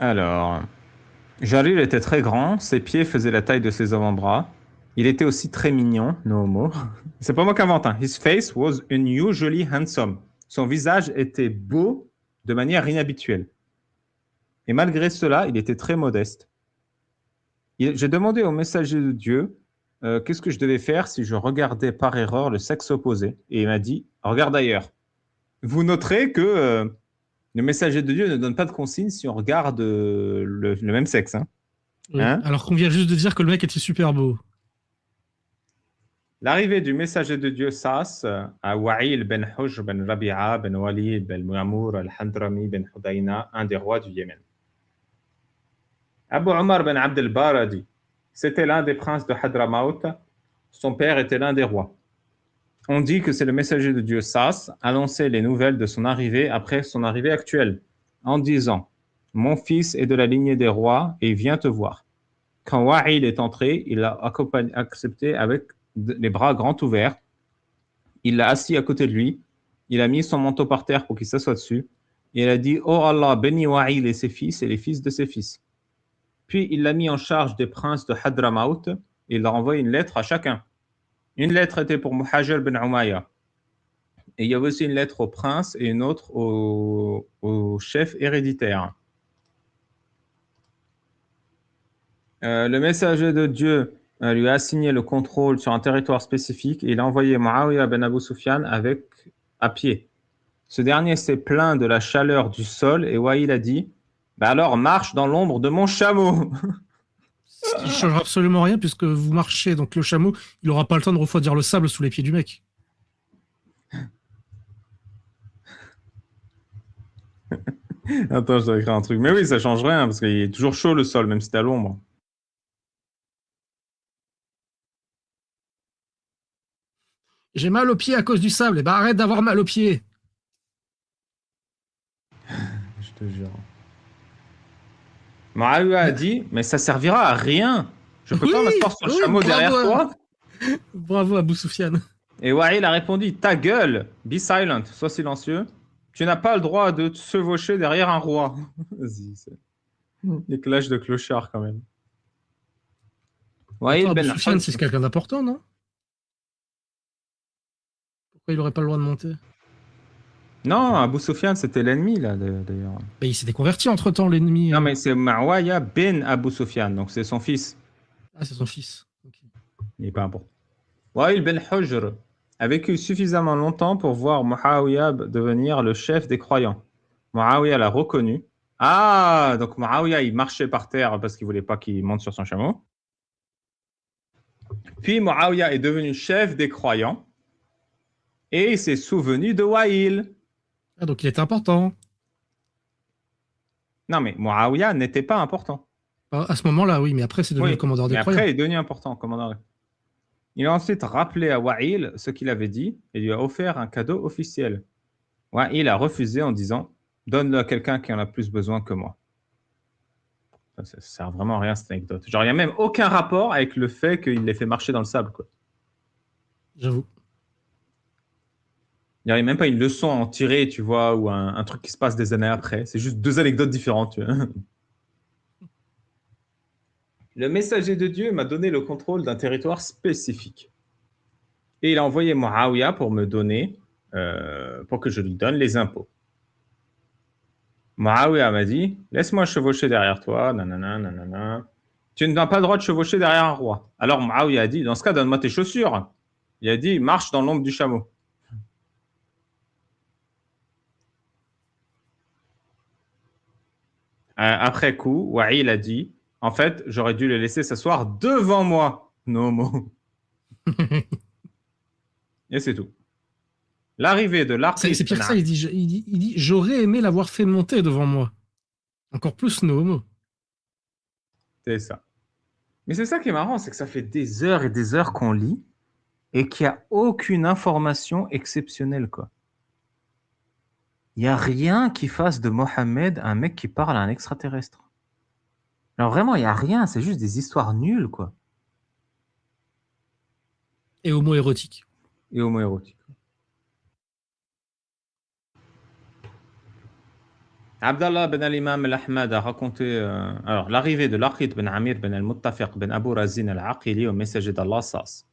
Alors, Jalil était très grand, ses pieds faisaient la taille de ses avant-bras. Il était aussi très mignon, no homo. C'est pas moi qui invente, hein. His face was unusually handsome. Son visage était beau de manière inhabituelle. Et malgré cela, il était très modeste. J'ai demandé au messager de Dieu qu'est-ce que je devais faire si je regardais par erreur le sexe opposé. Et il m'a dit, regarde ailleurs. Vous noterez que le messager de Dieu ne donne pas de consigne si on regarde le même sexe. Hein. Oui. Hein. Alors qu'on vient juste de dire que le mec était super beau. L'arrivée du messager de Dieu Sas à Wa'il ben Hujr ben Rabi'a ben Walid ben Mu'amour al-Hadrami ben Hudayna, un des rois du Yémen. Abu Omar ben Abd al-Bar a dit, c'était l'un des princes de Hadramaut, son père était l'un des rois. On dit que c'est le messager de Dieu Sas annonçait les nouvelles de son arrivée après son arrivée actuelle, en disant, mon fils est de la lignée des rois et vient te voir. Quand Wa'il est entré, il l'a accepté avec les bras grands ouverts. Il l'a assis à côté de lui. Il a mis son manteau par terre pour qu'il s'assoie dessus. Et il a dit, oh Allah, bénis Wa'il et ses fils et les fils de ses fils. Puis il l'a mis en charge des princes de Hadramaut et il leur a envoyé une lettre à chacun. Une lettre était pour Muhajir ben Umayya. Et il y avait aussi une lettre au prince et une autre au chef héréditaire. Le messager de Dieu lui a assigné le contrôle sur un territoire spécifique et il a envoyé Muawiyah ben Abu Sufyan à pied. Ce dernier s'est plaint de la chaleur du sol et Wa'il a dit bah alors marche dans l'ombre de mon chameau. Ce qui changera absolument rien puisque vous marchez, donc le chameau, il aura pas le temps de refroidir le sable sous les pieds du mec. Attends, je dois écrire un truc. Mais oui, ça change rien parce qu'il est toujours chaud le sol, même si t'es à l'ombre. J'ai mal aux pieds à cause du sable. Et bah arrête d'avoir mal aux pieds. Je te jure. Muawiyah a dit mais ça servira à rien. Je peux pas Oui, m'asseoir sur le oui, chameau derrière toi. bravo à Soufiane. Et Wa'il a répondu ta gueule, be silent, sois silencieux. Tu n'as pas le droit de te chevaucher derrière un roi. Vas-y, c'est les clashs de clochards quand même. Attends, Wa'il Abou ben Soufiane, c'est Hujr. quelqu'un d'important, non? Pourquoi il aurait pas le droit de monter? Non, Abu Sufyan, c'était l'ennemi, là, d'ailleurs. Bah, il s'est déconverti entre-temps, l'ennemi. Non, mais c'est Muawiyah ben Abu Sufyan, donc c'est son fils. Ah, c'est son fils. Ok. Il n'est pas important. Wa'il ben Hujr a vécu suffisamment longtemps pour voir Muawiyah devenir le chef des croyants. Muawiyah l'a reconnu. Ah, donc Muawiyah, il marchait par terre parce qu'il voulait pas qu'il monte sur son chameau. Puis Muawiyah est devenu chef des croyants et il s'est souvenu de Wa'il. Ah, donc il était important. Non, mais Muawiyah n'était pas important. Ah, à ce moment-là, oui, mais après, c'est devenu le Oui, commandeur des mais croyants. après, il est devenu important, commandant. Il a ensuite rappelé à Wa'il ce qu'il avait dit et lui a offert un cadeau officiel. Wa'il a refusé en disant donne-le à quelqu'un qui en a plus besoin que moi. Ça sert vraiment à rien cette anecdote. Genre, il n'y a même aucun rapport avec le fait qu'il l'ait fait marcher dans le sable. Quoi. J'avoue. Il n'y a même pas une leçon à en tirer, tu vois, ou un truc qui se passe des années après. C'est juste deux anecdotes différentes. Tu vois. Le messager de Dieu m'a donné le contrôle d'un territoire spécifique. Et il a envoyé Muawiyah pour me donner, pour que je lui donne les impôts. Muawiyah m'a dit, laisse-moi chevaucher derrière toi, nanana, nanana. Tu n'as pas le droit de chevaucher derrière un roi. Alors Muawiyah a dit, dans ce cas, donne-moi tes chaussures. Il a dit, marche dans l'ombre du chameau. Après coup, Wa'il a dit, en fait, j'aurais dû le laisser s'asseoir devant moi. No homo. Et c'est tout. L'arrivée de C'est l'Arqi pire ben que ça, il dit j'aurais aimé l'avoir fait monter devant moi. Encore plus nos homos. c'est ça. Mais c'est ça qui est marrant, c'est que ça fait des heures et des heures qu'on lit et qu'il n'y a aucune information exceptionnelle, quoi. Il n'y a rien qui fasse de Mohammed un mec qui parle à un extraterrestre. Alors vraiment, il n'y a rien, c'est juste des histoires nulles, quoi. Et homo-érotique. Et homoérotiques. Abdallah ben al-Imam al-Ahmad a raconté alors l'arrivée de Laqit ben Amir ben al-Muttafiq ben Abu Razin al-Aqili au messager d'Allah Sas.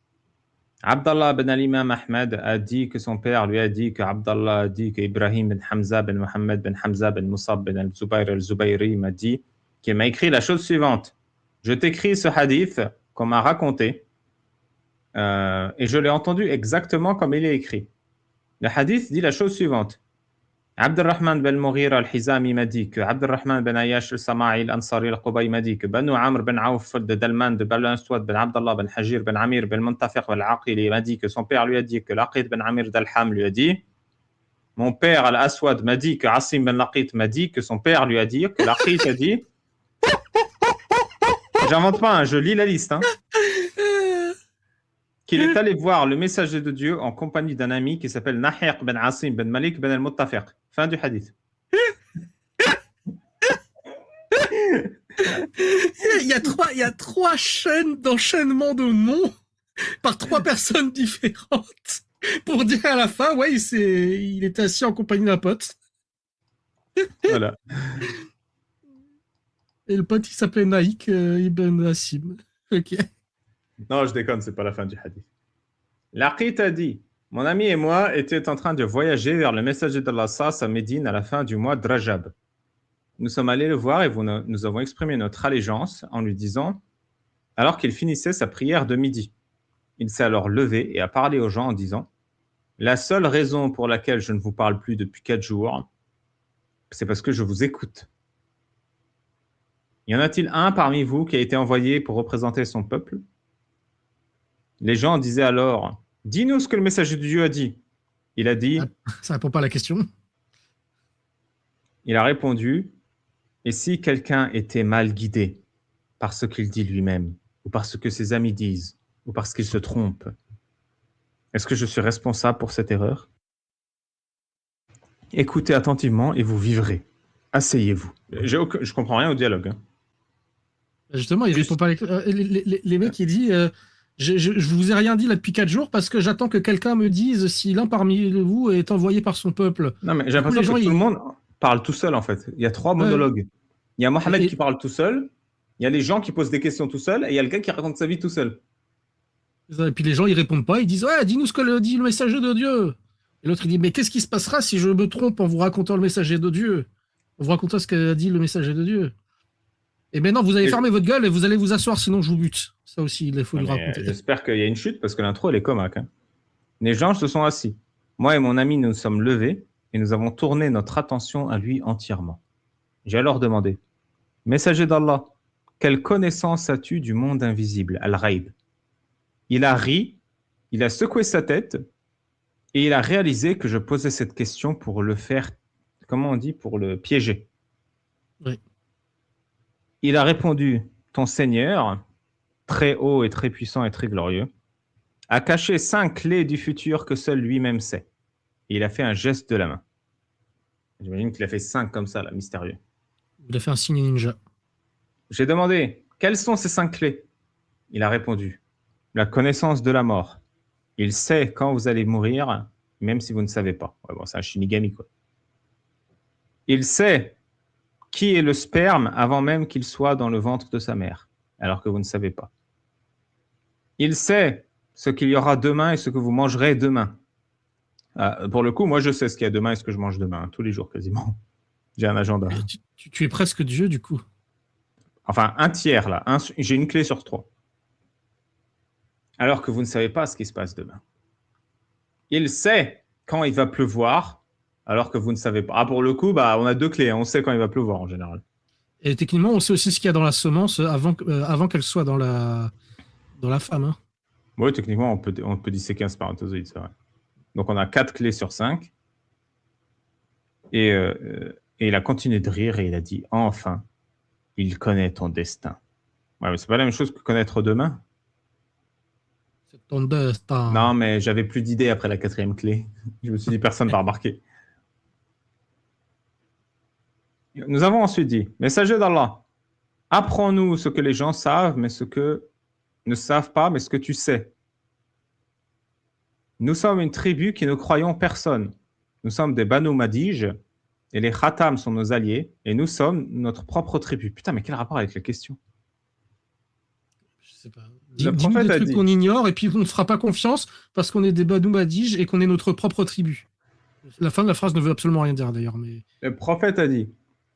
Abdallah ben al-Imam Ahmad a dit que son père lui a dit que Abdallah a dit que Ibrahim ben Hamza ben Mohammed ben Hamza ben Musab ben al-Zubayr al-Zubayri m'a dit qu'il m'a écrit la chose suivante. Je t'écris ce hadith qu'on m'a raconté et je l'ai entendu exactement comme il est écrit. Le hadith dit la chose suivante. Abdurrahman ben Mughira al-Hizami m'a dit que Abdurrahman ben Ayash al-Sama'i al-Ansari al-Qubayi m'a dit que Banu Amr ben Auf de Dalman de Bal Aswad ben Abdallah ben Hajir ben Amir ben Muntafiq ben Al-Aqili m'a dit que son père lui a dit que Laqit ben Amir d'Al-Ham lui a dit mon père Al-Aswad m'a dit que Asim ben Laqit m'a dit que son père lui a dit que Laqit a dit j'invente pas, hein, je lis la liste qu'il est allé voir le messager de Dieu en compagnie d'un ami qui s'appelle Nahiq ben Asim ben Malik ben Al-Muttafiq. Fin du hadith. Il y a trois chaînes d'enchaînement de noms par trois personnes différentes pour dire à la fin, ouais, il était assis en compagnie d'un pote. Voilà. Et le pote, il s'appelait Naïk Ibn Asim. Ok. Non, je déconne, c'est pas la fin du hadith. Laqit a dit, mon ami et moi étions en train de voyager vers le messager d'Allah à Médine à la fin du mois de Rajab. Nous sommes allés le voir et nous avons exprimé notre allégeance en lui disant, alors qu'il finissait sa prière de midi. Il s'est alors levé et a parlé aux gens en disant, la seule raison pour laquelle je ne vous parle plus depuis 4 jours, c'est parce que je vous écoute. Y en a-t-il un parmi vous qui a été envoyé pour représenter son peuple? Les gens disaient alors, dis-nous ce que le messager de Dieu a dit. Il a dit, ça répond pas à la question. Il a répondu, et si quelqu'un était mal guidé par ce qu'il dit lui-même, ou par ce que ses amis disent, ou parce qu'il se trompe, est-ce que je suis responsable pour cette erreur? Écoutez attentivement et vous vivrez. Asseyez-vous. Je comprends rien au dialogue. Hein. Justement, il répond pas les mecs, il dit je vous ai rien dit là depuis 4 jours parce que j'attends que quelqu'un me dise si l'un parmi vous est envoyé par son peuple. Non, mais j'ai l'impression que tout le monde parle tout seul en fait. Il y a 3 monologues. Il y a Mohamed qui parle tout seul, il y a les gens qui posent des questions tout seul et il y a le gars qui raconte sa vie tout seul. Et puis les gens ils répondent pas, ils disent ouais, dis-nous ce que dit le messager de Dieu. Et l'autre il dit mais qu'est-ce qui se passera si je me trompe en vous racontant le messager de Dieu, en vous racontant ce qu'a dit le messager de Dieu. Et maintenant, vous allez fermer votre gueule et vous allez vous asseoir, sinon je vous bute. Ça aussi, il faut le raconter. J'espère qu'il y a une chute parce que l'intro, elle est comaque. Hein. Les gens se sont assis. Moi et mon ami, nous sommes levés et nous avons tourné notre attention à lui entièrement. J'ai alors demandé, messager d'Allah, quelle connaissance as-tu du monde invisible, Al-Ghaib? Il a ri, il a secoué sa tête et il a réalisé que je posais cette question pour le faire, comment on dit, pour le piéger. Oui. Il a répondu, ton Seigneur, très haut et très puissant et très glorieux, a caché 5 clés du futur que seul lui-même sait. Et il a fait un geste de la main. J'imagine qu'il a fait 5 comme ça, là, mystérieux. Il a fait un signe ninja. J'ai demandé, quelles sont ces 5 clés? Il a répondu, la connaissance de la mort. Il sait quand vous allez mourir, même si vous ne savez pas. Ouais, bon, c'est un Shinigami, quoi. Il sait qui est le sperme avant même qu'il soit dans le ventre de sa mère, alors que vous ne savez pas. Il sait ce qu'il y aura demain et ce que vous mangerez demain. Pour le coup, moi, je sais ce qu'il y a demain et ce que je mange demain, tous les jours quasiment. J'ai un agenda. Tu es presque Dieu, du coup. Enfin, un tiers, là. J'ai une clé sur 3. Alors que vous ne savez pas ce qui se passe demain. Il sait quand il va pleuvoir, alors que vous ne savez pas. Pour le coup, on a 2 clés. Hein. On sait quand il va pleuvoir, en général. Et techniquement, on sait aussi ce qu'il y a dans la semence avant qu'elle soit dans la femme. Hein. Oui, techniquement, on peut disséquer un spermatozoïde, c'est vrai. Donc, on a 4 clés sur 5. Et il a continué de rire et il a dit, enfin, il connaît ton destin. Ouais, mais c'est pas la même chose que connaître demain. C'est ton destin. Non, mais j'avais plus d'idées après la 4e clé. Je me suis dit, personne ne va remarquer. Nous avons ensuite dit, messager d'Allah, apprends-nous ce que les gens savent, mais ce que ne savent pas, mais ce que tu sais. Nous sommes une tribu qui ne croyons personne. Nous sommes des Banu Madij et les Khatam sont nos alliés, et nous sommes notre propre tribu. Putain, mais quel rapport avec la question? Je sais pas. Le Dis-nous prophète des a trucs dit, qu'on ignore et puis on ne fera pas confiance parce qu'on est des Banu Badij et qu'on est notre propre tribu. La fin de la phrase ne veut absolument rien dire d'ailleurs, mais le prophète a dit,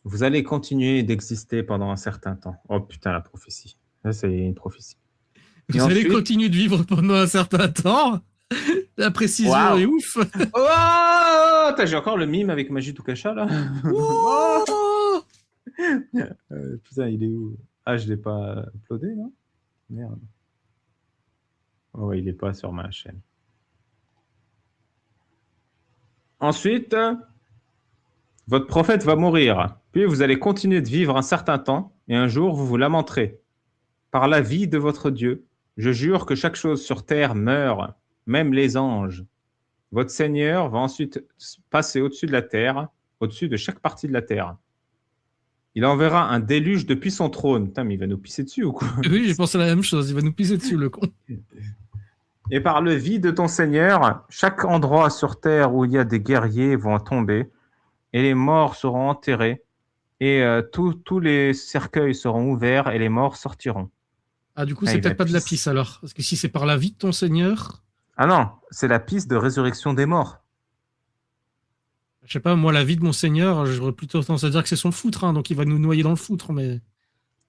vous allez continuer d'exister pendant un certain temps. Oh putain, la prophétie. Ça, c'est une prophétie. Et vous allez ensuite, continuer de vivre pendant un certain temps. La précision est waouh! ouf. Oh, j'ai encore le mime avec Majid Oukasha là. Oh Wouah. putain, il est où? Ah, je l'ai pas uploadé, non? Merde. Oh, ouais, il est pas sur ma chaîne. Ensuite, votre prophète va mourir. Puis vous allez continuer de vivre un certain temps, et un jour vous vous lamenterez. Par la vie de votre Dieu, je jure que chaque chose sur terre meurt, même les anges. Votre Seigneur va ensuite passer au-dessus de la terre, au-dessus de chaque partie de la terre. Il enverra un déluge depuis son trône. Putain, mais il va nous pisser dessus ou quoi? Oui, j'ai pensé à la même chose. Il va nous pisser dessus, le con. Et par le vide de ton Seigneur, chaque endroit sur terre où il y a des guerriers vont tomber, et les morts seront enterrés, et tous les cercueils seront ouverts, et les morts sortiront. Ah, du coup, Ah, c'est il va peut-être pas de la pisser. pisse alors. Parce que si c'est par la vie de ton Seigneur, Ah non, c'est la piste de résurrection des morts. je sais pas, moi, la vie de mon Seigneur, j'aurais plutôt tendance à dire que c'est son foutre, hein, donc il va nous noyer dans le foutre, mais.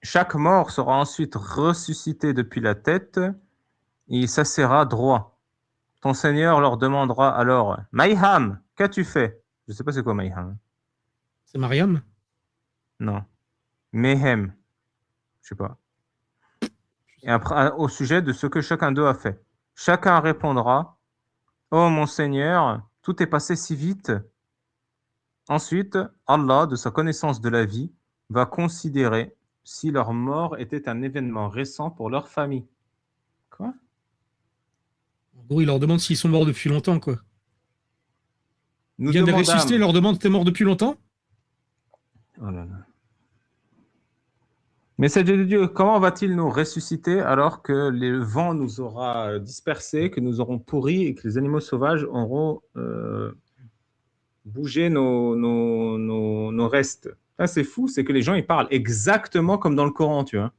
Chaque mort sera ensuite ressuscité depuis la tête, et il s'asseyra droit. Ton Seigneur leur demandera alors, Mayham, qu'as-tu fait? Je sais pas c'est quoi Mayham. C'est Mariam? Non. Mayhem, je sais pas. Et après, au sujet de ce que chacun d'eux a fait. Chacun répondra, oh mon Seigneur, tout est passé si vite. Ensuite, Allah, de sa connaissance de la vie, va considérer si leur mort était un événement récent pour leur famille. Quoi? En gros, il leur demande s'ils sont morts depuis longtemps, quoi. Nous Il vient de les ressusciter, il demandâmes. leur demande t'es mort depuis longtemps? Oh là là. Messager de Dieu, comment va-t-il nous ressusciter alors que le vent nous aura dispersés, que nous aurons pourri et que les animaux sauvages auront bougé nos restes? Ça, c'est fou, c'est que les gens, ils parlent exactement comme dans le Coran, tu vois.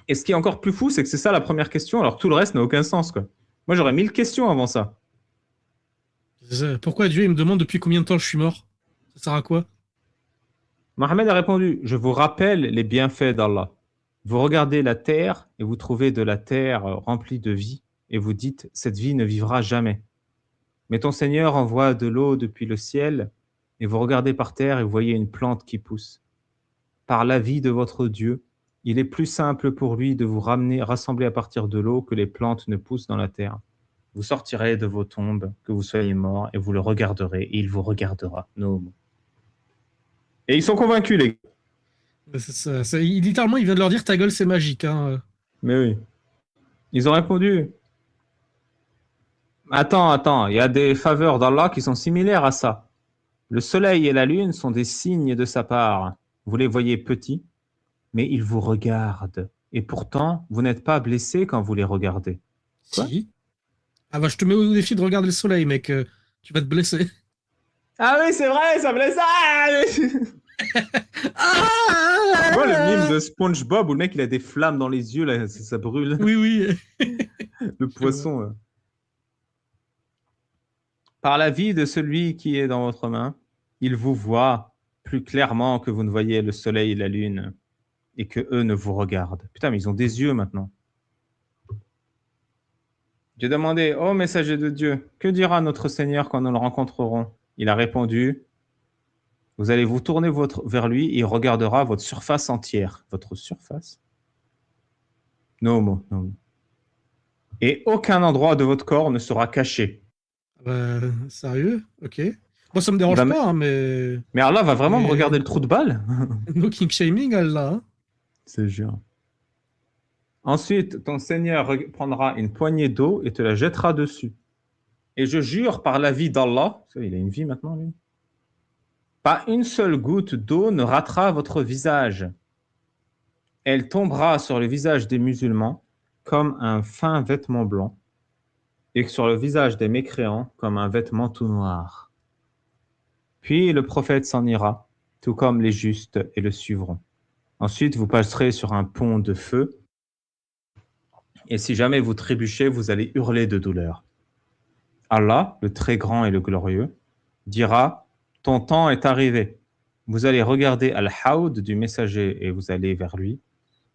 Et ce qui est encore plus fou, c'est que c'est ça la première question, alors tout le reste n'a aucun sens, quoi. Moi, j'aurais 1000 questions avant ça. Pourquoi Dieu il me demande depuis combien de temps je suis mort? Ça sert à quoi? Mohammed a répondu, je vous rappelle les bienfaits d'Allah. Vous regardez la terre et vous trouvez de la terre remplie de vie et vous dites, cette vie ne vivra jamais. Mais ton Seigneur envoie de l'eau depuis le ciel et vous regardez par terre et vous voyez une plante qui pousse. Par l'avis de votre Dieu, il est plus simple pour lui de vous ramener, rassembler à partir de l'eau que les plantes ne poussent dans la terre. Vous sortirez de vos tombes, que vous soyez morts, et vous le regarderez, et il vous regardera. No. Et ils sont convaincus, les gars. Littéralement, il vient de leur dire ta gueule, c'est magique. Hein. Mais oui. Ils ont répondu, attends, il y a des faveurs d'Allah qui sont similaires à ça. Le soleil et la lune sont des signes de sa part. Vous les voyez petits, mais ils vous regardent. Et pourtant, vous n'êtes pas blessés quand vous les regardez. Quoi? Si. Ah bah, je te mets au défi de regarder le soleil, mec. Tu vas te blesser. Ah oui, c'est vrai, ça blesse. Tu vois le mime de SpongeBob où le mec il a des flammes dans les yeux, là, ça brûle. Oui, oui. Le poisson. Par la vie de celui qui est dans votre main, il vous voit plus clairement que vous ne voyez le soleil et la lune, et que eux ne vous regardent. Putain, mais ils ont des yeux maintenant. J'ai demandé, ô messager de Dieu, que dira notre Seigneur quand nous le rencontrerons? Il a répondu, vous allez vous tourner vers lui et il regardera votre surface entière. Votre surface? Non. Et aucun endroit de votre corps ne sera caché. Bah, sérieux? Ok. Moi, ça me dérange pas, hein, mais. Mais Allah va vraiment me Mais- regarder le trou de balle? No king shaming, Allah. Hein. C'est jure. Ensuite, ton Seigneur prendra une poignée d'eau et te la jettera dessus. Et je jure par la vie d'Allah, il a une vie maintenant, lui, pas une seule goutte d'eau ne ratera votre visage. Elle tombera sur le visage des musulmans comme un fin vêtement blanc, et sur le visage des mécréants comme un vêtement tout noir. Puis le prophète s'en ira, tout comme les justes et le suivront. Ensuite, vous passerez sur un pont de feu, et si jamais vous trébuchez, vous allez hurler de douleur. Allah, le très grand et le glorieux, dira, ton temps est arrivé. Vous allez regarder Al-Hawd du messager et vous allez vers lui,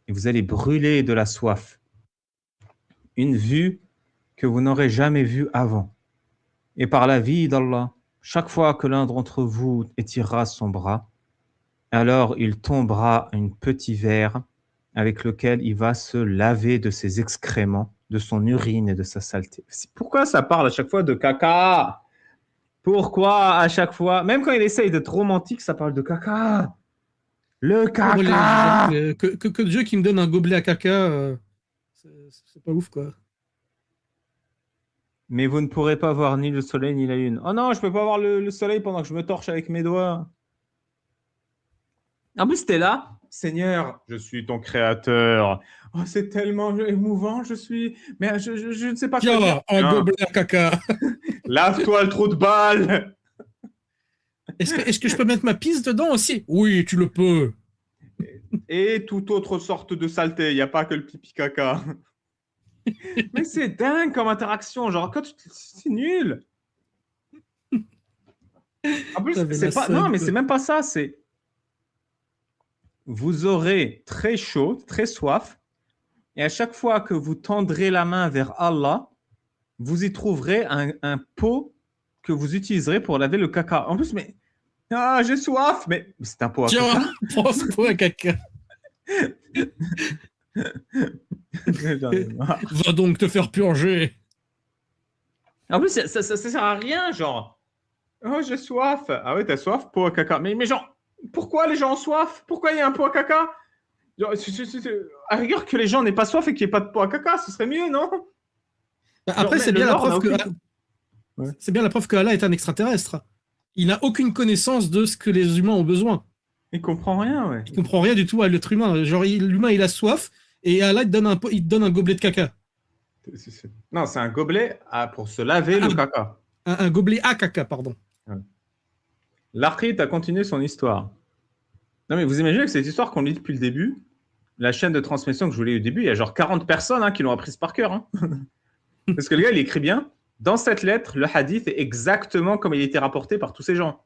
et vous allez brûler de la soif. Une vue que vous n'aurez jamais vue avant. Et par la vie d'Allah, chaque fois que l'un d'entre vous étirera son bras, alors il tombera un petit verre avec lequel il va se laver de ses excréments, de son urine et de sa saleté. Pourquoi ça parle à chaque fois de caca? Pourquoi à chaque fois, même quand il essaye d'être romantique, ça parle de caca? Le caca! Que Dieu qui me donne un gobelet à caca, c'est pas ouf, quoi. Mais vous ne pourrez pas voir ni le soleil ni la lune. Oh non, je peux pas voir le soleil pendant que je me torche avec mes doigts. En plus, t'es là, Seigneur, je suis ton créateur. Oh, c'est tellement émouvant, je suis. Mais je ne sais pas quoi dire. Tiens, un gobelet à caca. Lave-toi le trou de balle. Est-ce que je peux mettre ma pisse dedans aussi? Oui, tu le peux. Et toute autre sorte de saleté, il n'y a pas que le pipi caca. Mais c'est dingue comme interaction, genre, c'est nul. En plus, c'est pas. Non, mais c'est même pas ça, c'est. Vous aurez très chaud, très soif, et à chaque fois que vous tendrez la main vers Allah, vous y trouverez un pot que vous utiliserez pour laver le caca. En plus, mais j'ai soif, mais c'est un pot à caca. Tiens, prends ce pot à caca. Va donc te faire purger. En plus, ça sert à rien, genre. Oh, j'ai soif. Ah ouais, t'as soif, pot à caca. Mais genre, pourquoi les gens ont soif? Pourquoi il y a un pot à caca? Genre, à rigueur que les gens n'aient pas soif et qu'il n'y ait pas de pot à caca, ce serait mieux, non? Après, c'est bien la preuve que c'est bien la preuve que Allah est un extraterrestre. Il n'a aucune connaissance de ce que les humains ont besoin. Il comprend rien, ouais. Il comprend rien du tout à l'être humain. Genre, l'humain, il a soif et Allah, il te donne un gobelet de caca. Non, c'est un gobelet pour se laver le caca. Un gobelet à caca, pardon. Ouais. L'Archite a continué son histoire. Non, mais vous imaginez que cette histoire qu'on lit depuis le début, la chaîne de transmission que je vous l'ai eu au début, il y a genre 40 personnes qui l'ont apprise par cœur. Parce que le gars, il écrit bien. Dans cette lettre, le hadith est exactement comme il a été rapporté par tous ces gens.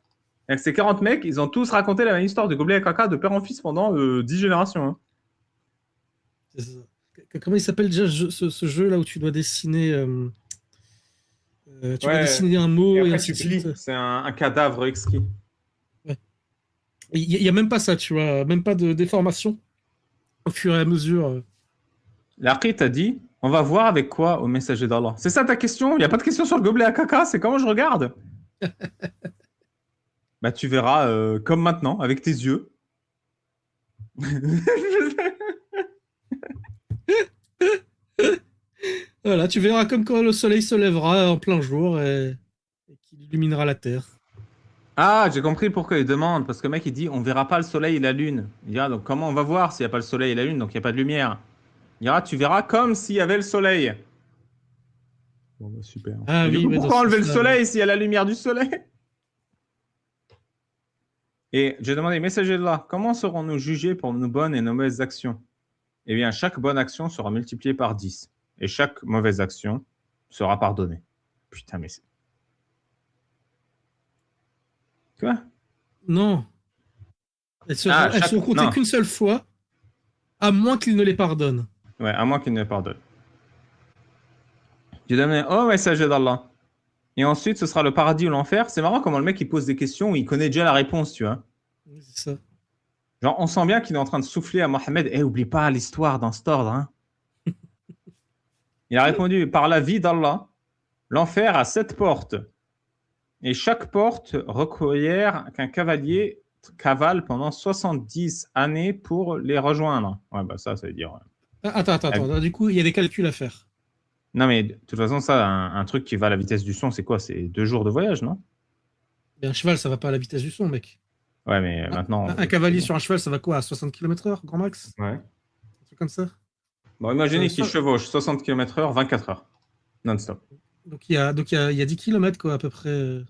Et ces 40 mecs, ils ont tous raconté la même histoire de gobelet à caca de père en fils pendant 10 générations. C'est ça. Comment il s'appelle déjà ce jeu là où tu dois dessiner tu dois dessiner un mot et ainsi de suite. C'est un cadavre exquis. Ouais. Il n'y a même pas ça, tu vois, même pas de déformation au fur et à mesure. L'Archite a dit, on va voir avec quoi au messager d'Allah. C'est ça ta question? Il n'y a pas de question sur le gobelet à caca, c'est comment je regarde? Bah tu verras comme maintenant, avec tes yeux. Voilà, tu verras comme quand le soleil se lèvera en plein jour et qu'il illuminera la terre. Ah, j'ai compris pourquoi il demande. Parce que le mec, il dit, on verra pas le soleil et la lune. Il dira, donc comment on va voir s'il n'y a pas le soleil et la lune, donc il n'y a pas de lumière? Il dira, tu verras comme s'il y avait le soleil. Bon, bah, super. Ah, oui, du coup, pourquoi enlever le soleil s'il y a la lumière du soleil? Et j'ai demandé, messager de là, comment serons-nous jugés pour nos bonnes et nos mauvaises actions? Eh bien, chaque bonne action sera multipliée par 10. Et chaque mauvaise action sera pardonnée. Putain, mais c'est... Quoi? Non. Elles seront comptées qu'une seule fois, à moins qu'il ne les pardonne. Ouais, à moins qu'il ne les pardonne. J'ai demandé, oh messager d'Allah. Et ensuite, ce sera le paradis ou l'enfer. C'est marrant comment le mec, il pose des questions où il connaît déjà la réponse, tu vois. Oui, c'est ça. Genre, on sent bien qu'il est en train de souffler à Mohamed. Oublie pas l'histoire dans cet ordre. Hein. Il a répondu, par la vie d'Allah, l'enfer a 7 portes. Et chaque porte requiert qu'un cavalier cavale pendant 70 années pour les rejoindre. Ouais, bah ça veut dire... Attends. Du coup, il y a des calculs à faire. Non, mais de toute façon, ça, un truc qui va à la vitesse du son, c'est quoi? C'est 2 jours de voyage, non? Un cheval, ça va pas à la vitesse du son, mec. Ouais, mais maintenant... Un cavalier sur un cheval, ça va quoi? À 60 km/h, grand max? Ouais. Un truc comme ça? Bon, imaginez qu'il chevauche 60 km/h, 24 heures. Non-stop. Donc il y a 10 km, quoi, à peu près,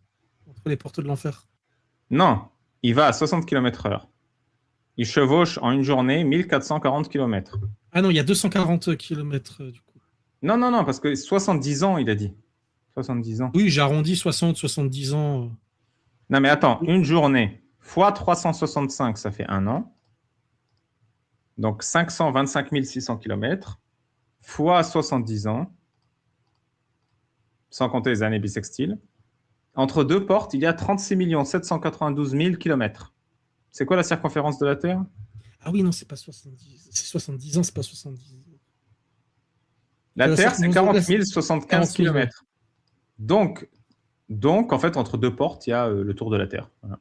entre les portes de l'enfer. Non, il va à 60 km/h. Il chevauche en une journée 1440 km. Ah non, il y a 240 km du coup. Non, non, non, parce que 70 ans, il a dit. 70 ans. Oui, j'ai arrondi 60, 70 ans. Non, mais attends, Oui. une journée fois 365, ça fait un an. Donc 525 600 km fois 70 ans, sans compter les années bissextiles. Entre deux portes, il y a 36 792 000 km. C'est quoi la circonférence de la Terre? Ah oui, non, c'est pas 70. C'est 70 ans, c'est pas 70. La La Terre, c'est circonférence de 40 la... 075 40 000, ouais. km. Donc, en fait, entre deux portes, il y a le tour de la Terre. Voilà.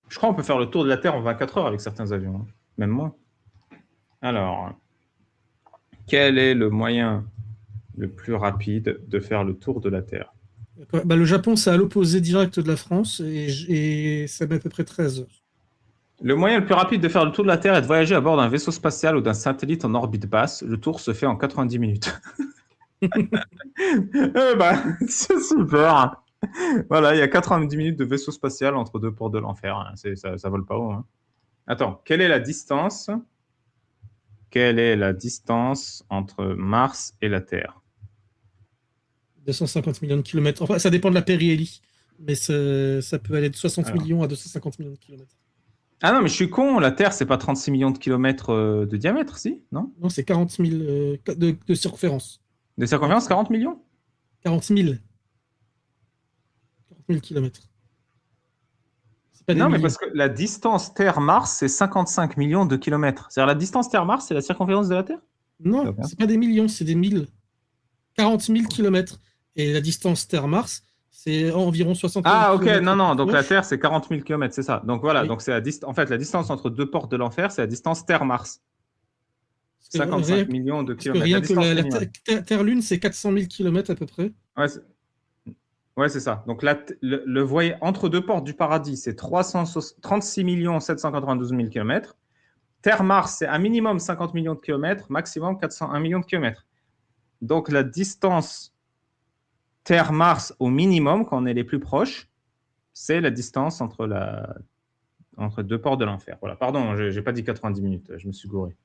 Je crois qu'on peut faire le tour de la Terre en 24 heures avec certains avions, hein. Même moins. Alors, quel est le moyen le plus rapide de faire le tour de la Terre? Bah, le Japon, c'est à l'opposé direct de la France et ça met à peu près 13 heures. Le moyen le plus rapide de faire le tour de la Terre est de voyager à bord d'un vaisseau spatial ou d'un satellite en orbite basse. Le tour se fait en 90 minutes. C'est super. Voilà, il y a 90 minutes de vaisseau spatial entre deux portes de l'enfer. Ça vole pas haut, hein. Attends, quelle est la distance entre Mars et la Terre? 250 millions de kilomètres. Enfin, ça dépend de la périhélie. Mais ça peut aller de 60 Alors. millions à 250 millions de kilomètres. Ah non, mais je suis con, la Terre, c'est pas 36 millions de kilomètres de diamètre, si? Non? Non, c'est 40 000 de circonférence. De 40 circonférence, 40 millions? 40 000. 40 000 kilomètres. C'est pas des Non, mais millions. parce que la distance Terre-Mars, c'est 55 millions de kilomètres. C'est-à-dire la distance Terre-Mars, c'est la circonférence de la Terre? Ça Non, va bien. c'est pas des millions, c'est des milles. 40 000 kilomètres. Et la distance Terre-Mars, c'est environ 60 000 Ah, ok, kilomètres non, la plus non, donc la proche. Terre, c'est 40 000 kilomètres, c'est ça. Donc voilà, Oui. donc c'est en fait, la distance entre deux portes de l'enfer, c'est la distance Terre-Mars. Parce que rien, 55 millions de parce que, kilomètres, la rien que distance la minimale. Terre-Lune, c'est 400 000 kilomètres à peu près. Ouais, ouais, c'est ça. Donc le voyage entre deux portes du paradis, c'est 36 792 000 kilomètres. Terre-Mars, c'est un minimum 50 millions de kilomètres, maximum 401 millions de kilomètres. Donc la distance Terre-Mars au minimum, quand on est les plus proches, c'est la distance entre deux portes de l'enfer. Voilà, pardon, je n'ai pas dit 90 minutes, je me suis gouré.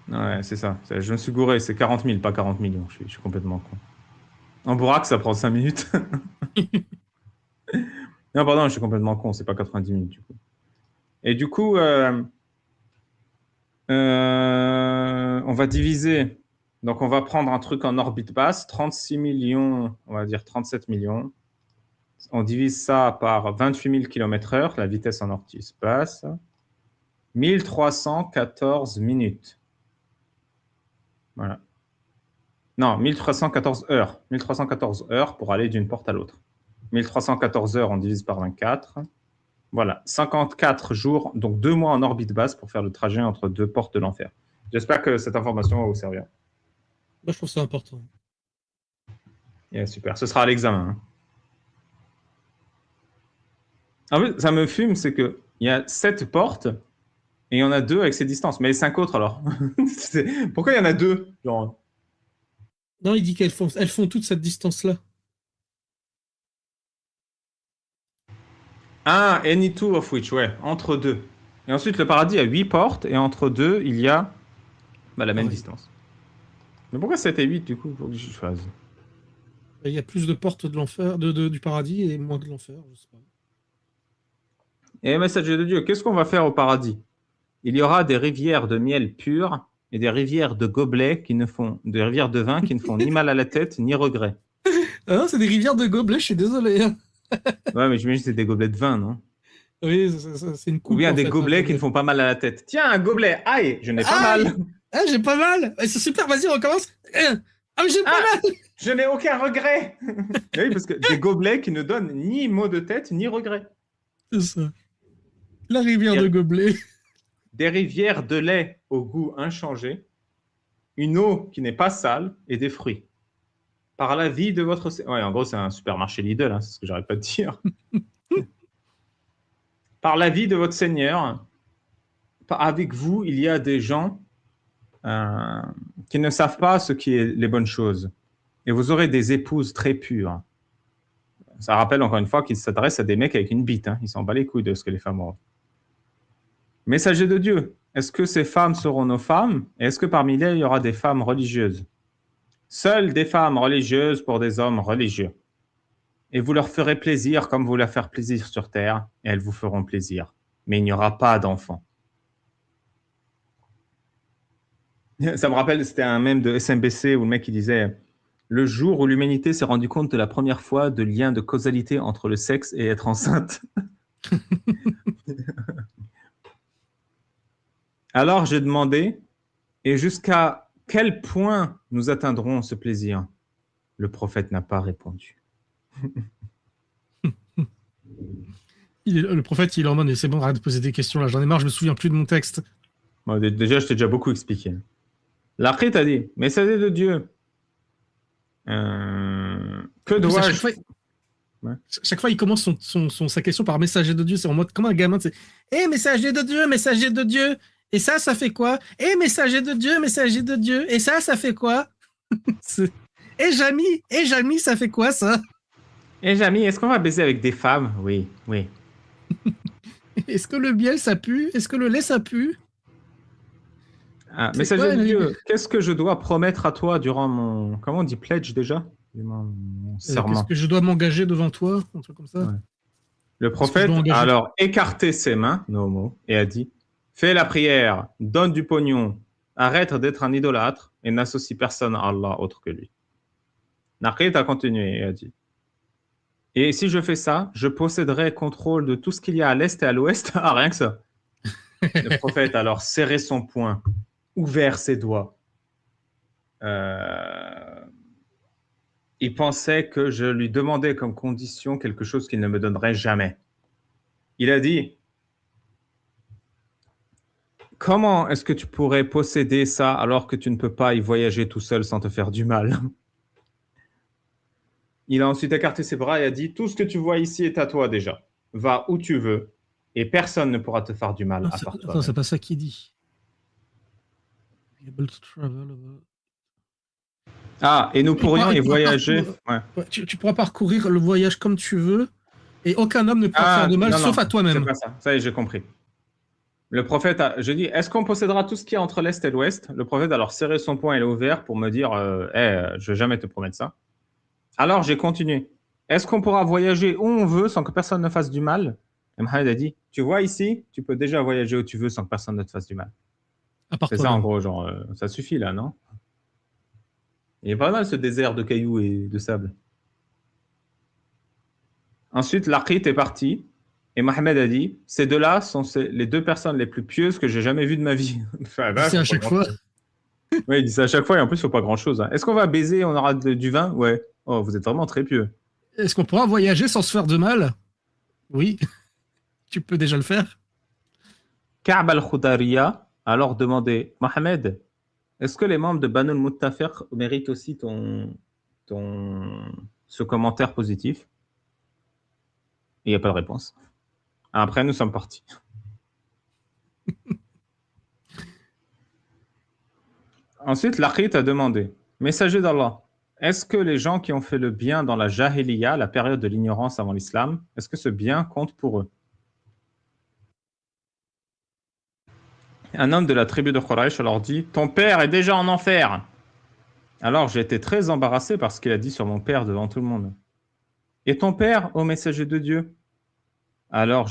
Ouais, c'est ça. Je me suis gouré, c'est 40 000, pas 40 millions. Je suis complètement con. En Bourac, ça prend 5 minutes. Non, pardon, je suis complètement con, c'est pas 90 minutes du coup. Et du coup, on va diviser. Donc, on va prendre un truc en orbite basse, 36 millions, on va dire 37 millions. On divise ça par 28 000 km/h, la vitesse en orbite basse. 1314 minutes. Voilà. Non, 1314 heures. 1314 heures pour aller d'une porte à l'autre. 1314 heures, on divise par 24. Voilà, 54 jours, donc 2 mois en orbite basse pour faire le trajet entre deux portes de l'enfer. J'espère que cette information va vous servir. Moi, je trouve ça important. Yeah, super, ce sera à l'examen, hein. En fait, ça me fume, c'est qu'il y a 7 portes et il y en a 2 avec ces distances. Mais les 5 autres, alors? Pourquoi il y en a 2? Genre... Non, il dit elles font toute cette distance-là. Ah, any two of which, ouais, entre deux. Et ensuite, le paradis a 8 portes et entre deux, il y a la même Pareil. distance. Mais pourquoi 7 et 8 du coup? Il faut que je fasse. Il y a plus de portes de l'enfer, du paradis et moins de l'enfer, je sais pas. Et messager de Dieu, qu'est-ce qu'on va faire au paradis? Il y aura des rivières de miel pur et des rivières de gobelets des rivières de vin qui ne font ni mal à la tête ni regret. Ah non, c'est des rivières de gobelets, je suis désolé, hein. Ouais, mais j'imagine que c'est des gobelets de vin, non? Oui, c'est une Ou coupe bien en des fait, un gobelets qui ne gobelet. font pas mal à la tête. Tiens, un gobelet, aïe, je n'ai pas Aïe! mal. Ah, j'ai pas mal! C'est super, vas-y, on recommence! Ah, mais j'ai pas Ah, mal! je n'ai aucun regret. Oui, parce que des gobelets qui ne donnent ni maux de tête ni regret. C'est ça. La rivière de Des, gobelets. des rivières de lait au goût inchangé, une eau qui n'est pas sale et des fruits. Par la vie de votre... Ouais, en gros, c'est un supermarché Lidl, hein, c'est ce que j'arrête pas de dire. Par la vie de votre Seigneur, avec vous, il y a des gens euh, qui ne savent pas ce qui est les bonnes choses. Et vous aurez des épouses très pures. Ça rappelle encore une fois qu'il s'adresse à des mecs avec une bite. Hein. Ils s'en bat les couilles de ce que les femmes ont. Messager de Dieu, est-ce que ces femmes seront nos femmes? Et est-ce que parmi elles, il y aura des femmes religieuses? Seules des femmes religieuses pour des hommes religieux. Et vous leur ferez plaisir comme vous leur faire plaisir sur terre, et elles vous feront plaisir. Mais il n'y aura pas d'enfants. Ça me rappelle, c'était un mème de SMBC où le mec il disait le jour où l'humanité s'est rendu compte de la première fois de lien de causalité entre le sexe et être enceinte. Alors j'ai demandé, et jusqu'à quel point nous atteindrons ce plaisir? Le prophète n'a pas répondu. Le prophète, il est en mode, c'est bon, arrête de poser des questions là, j'en ai marre, je me souviens plus de mon texte. Bon, déjà, je t'ai déjà beaucoup expliqué. L'Akhrit a dit, messager de Dieu, que dois-je... Chaque fois, il commence sa question par messager de Dieu, c'est en mode comme un gamin, c'est hé, messager de Dieu, messager de Dieu, et ça fait quoi? Hé, messager de Dieu, et ça fait quoi? Et Jamy, ça fait quoi ça? Et Jamy, est-ce qu'on va baiser avec des femmes? Oui, oui. Est-ce que le miel ça pue? Est-ce que le lait ça pue? Ah, messager de Dieu, qu'est-ce que je dois promettre à toi durant mon... Comment on dit pledge déjà? Mon serment. Qu'est-ce que je dois m'engager devant toi? Un truc comme ça. Ouais. Le prophète a alors écarté ses mains, Nomo, et a dit, fais la prière, donne du pognon, arrête d'être un idolâtre et n'associe personne à Allah autre que lui. Naqid a continué et a dit, et si je fais ça, je posséderai contrôle de tout ce qu'il y a à l'est et à l'ouest. Ah, rien que ça. Le prophète a alors serré son poing, ouvert ses doigts. Il pensait que je lui demandais comme condition quelque chose qu'il ne me donnerait jamais. Il a dit, comment est-ce que tu pourrais posséder ça alors que tu ne peux pas y voyager tout seul sans te faire du mal? Il a ensuite écarté ses bras et a dit, tout ce que tu vois ici est à toi déjà. Va où tu veux et personne ne pourra te faire du mal à part toi. Attends, c'est pas ça qu'il dit. Ah, et nous pourrions y voyager. Ouais. Tu pourras parcourir le voyage comme tu veux et aucun homme ne pourra faire de mal sauf à toi-même. C'est pas ça. Ça y est, j'ai compris. Le prophète, je dis, est-ce qu'on possédera tout ce qui est entre l'Est et l'Ouest? Le prophète a alors serré son poing et l'a ouvert pour me dire, je ne vais jamais te promettre ça. Alors j'ai continué. Est-ce qu'on pourra voyager où on veut sans que personne ne fasse du mal? Et Mohamed a dit, tu vois ici, tu peux déjà voyager où tu veux sans que personne ne te fasse du mal. C'est ça en gros, genre, ça suffit là, non? Il est pas mal ce désert de cailloux et de sable. Ensuite, l'Aqit est parti et Mohamed a dit, ces deux-là sont les deux personnes les plus pieuses que j'ai jamais vues de ma vie. Enfin, c'est à chaque fois. Oui, il dit ça à chaque fois et en plus, il ne faut pas grand-chose. Hein. Est-ce qu'on va baiser, on aura du vin? Ouais. Oh, vous êtes vraiment très pieux. Est-ce qu'on pourra voyager sans se faire de mal? Oui. Tu peux déjà le faire. Ka'b al-Khudariya a alors demandé, Mohamed, est-ce que les membres de Banu al-Muttafiq méritent aussi ce commentaire positif? Il n'y a pas de réponse. Après, nous sommes partis. Ensuite, l'Aqit a demandé, messager d'Allah, est-ce que les gens qui ont fait le bien dans la Jahiliya, la période de l'ignorance avant l'islam, est-ce que ce bien compte pour eux? Un homme de la tribu de Quraysh leur dit, ton père est déjà en enfer. Alors j'ai été très embarrassé par ce qu'il a dit sur mon père devant tout le monde. Et ton père, ô messager de Dieu? Alors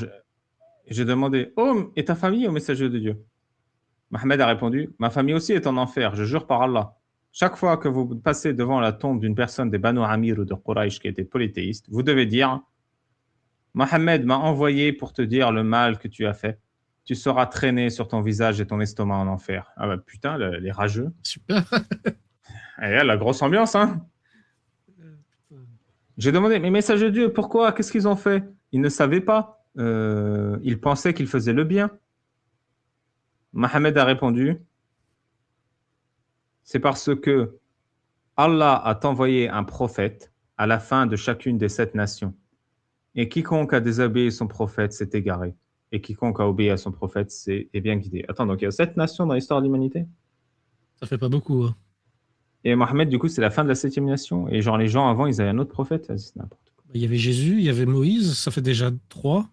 j'ai demandé, oh, et ta famille, ô messager de Dieu? Mohamed a répondu, ma famille aussi est en enfer, je jure par Allah. Chaque fois que vous passez devant la tombe d'une personne des Banu Amir ou de Quraysh qui était polythéiste, vous devez dire, Mohamed m'a envoyé pour te dire le mal que tu as fait. Tu seras traîné sur ton visage et ton estomac en enfer. Ah bah putain, les rageux. Super. Et là, la grosse ambiance, hein. J'ai demandé, mais messager de Dieu, pourquoi? Qu'est-ce qu'ils ont fait? Ils ne savaient pas. Ils pensaient qu'ils faisaient le bien. Mohamed a répondu, c'est parce que Allah a envoyé un prophète à la fin de chacune des 7 nations. Et quiconque a désobéi son prophète s'est égaré. Et quiconque a obéi à son prophète est bien guidé. Attends, donc il y a 7 nations dans l'histoire de l'humanité? Ça fait pas beaucoup. Hein. Et Mohamed, du coup, c'est la fin de la 7e nation. Et genre, les gens avant, ils avaient un autre prophète. C'est n'importe quoi. Il y avait Jésus, il y avait Moïse, ça fait déjà 3.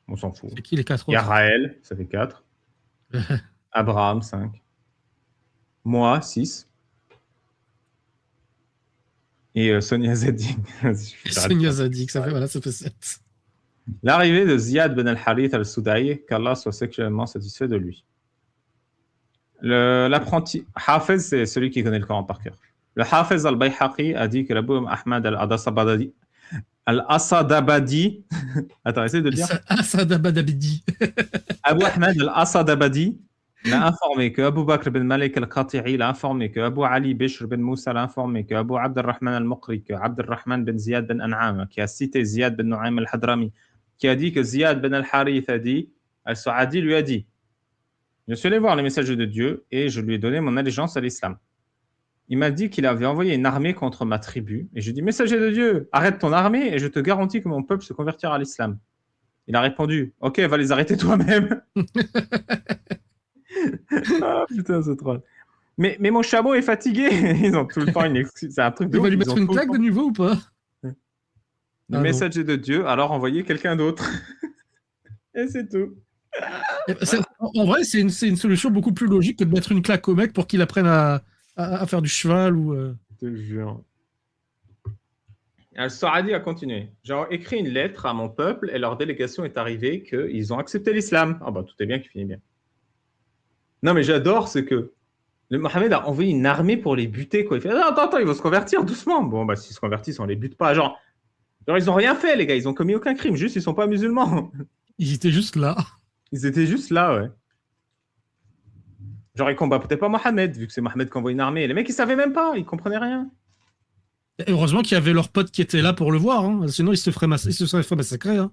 On s'en fout. C'est qui les 4 Il y a autres? Raël, ça fait 4. Abraham, 5. Moi, 6. Et Sonia Zadig. Sonia Zadig, ça fait 7. L'arrivée de Ziyad ben al-Harith al-Soudaï, qu'Allah soit sexuellement satisfait de lui. L'apprenti Hafez, c'est celui qui connaît le Coran par cœur. Le Hafez al-Bayhaqi a dit que l'Abu Ahmad al-Asadabadi, attends, essaye de le dire. Asadabadabidi. Abu Ahmad al-Asadabadi l'a informé que Abu Bakr ben Malik al-Qati'i l'a informé que Abu Ali Bishr ben Moussa l'a informé que Abu Abd al-Rahman al-Muqri, que Abd al-Rahman ben Ziyad ben An'am, qui a cité Ziyad ben Nu'aym al-Hadrami, qui a dit que Ziyad ben al-Harith a dit, al-Su'adi lui a dit, je suis allé voir les messagers de Dieu et je lui ai donné mon allégeance à l'islam. Il m'a dit qu'il avait envoyé une armée contre ma tribu et je lui ai dit, messager de Dieu, arrête ton armée et je te garantis que mon peuple se convertira à l'islam. Il a répondu, ok, va les arrêter toi-même. Ah putain, c'est troll. Mais mon chameau est fatigué. Ils ont tout le temps une excuse. C'est un truc de Il va ouf. lui Ils mettre ont une tout le claque temps. de niveau ou pas? Le messager de Dieu, alors envoyez quelqu'un d'autre. Et c'est tout. En vrai, c'est une solution beaucoup plus logique que de mettre une claque au mec pour qu'il apprenne à faire du cheval ou. Je te jure. Al-Saadi a continué. J'ai écrit une lettre à mon peuple et leur délégation est arrivée qu'ils ont accepté l'islam. Ah bah tout est bien qui finit bien. Non mais j'adore ce que le Mohammed a envoyé une armée pour les buter quoi. Il fait attends, ils vont se convertir doucement. Bon bah s'ils se convertissent, on les bute pas. Genre ils ont rien fait les gars, ils ont commis aucun crime, juste ils sont pas musulmans. Ils étaient juste là. Ils étaient juste là, ouais. Genre ils combattent peut-être pas Mohammed vu que c'est Mohammed qui envoie une armée. Les mecs ils savaient même pas, ils comprenaient rien. Et heureusement qu'il y avait leurs potes qui étaient là pour le voir, hein. Sinon ils se seraient fait massacrer. Hein.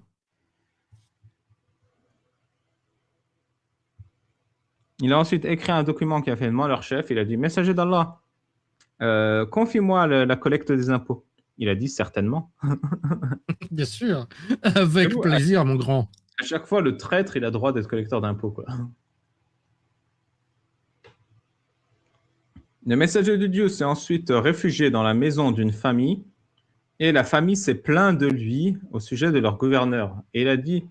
Il a ensuite écrit un document qui a fait de moi leur chef. Il a dit messager d'Allah, confie-moi la collecte des impôts. Il a dit certainement. Bien sûr, avec plaisir, mon grand. À chaque fois, le traître, il a droit d'être collecteur d'impôts, quoi. Le messager de Dieu s'est ensuite réfugié dans la maison d'une famille et la famille s'est plaint de lui au sujet de leur gouverneur. Et il a dit,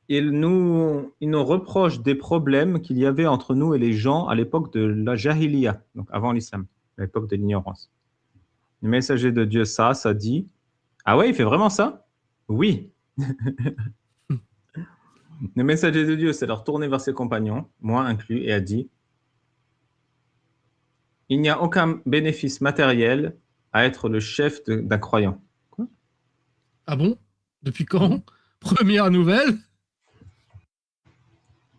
il nous reproche des problèmes qu'il y avait entre nous et les gens à l'époque de la Jahiliya, donc avant l'islam, à l'époque de l'ignorance. Le messager de Dieu, ça dit, ah ouais, il fait vraiment ça? Oui. Le messager de Dieu s'est retourné vers ses compagnons, moi inclus, et a dit, il n'y a aucun bénéfice matériel à être le chef d'un croyant. Quoi? Ah bon? Depuis quand? Première nouvelle?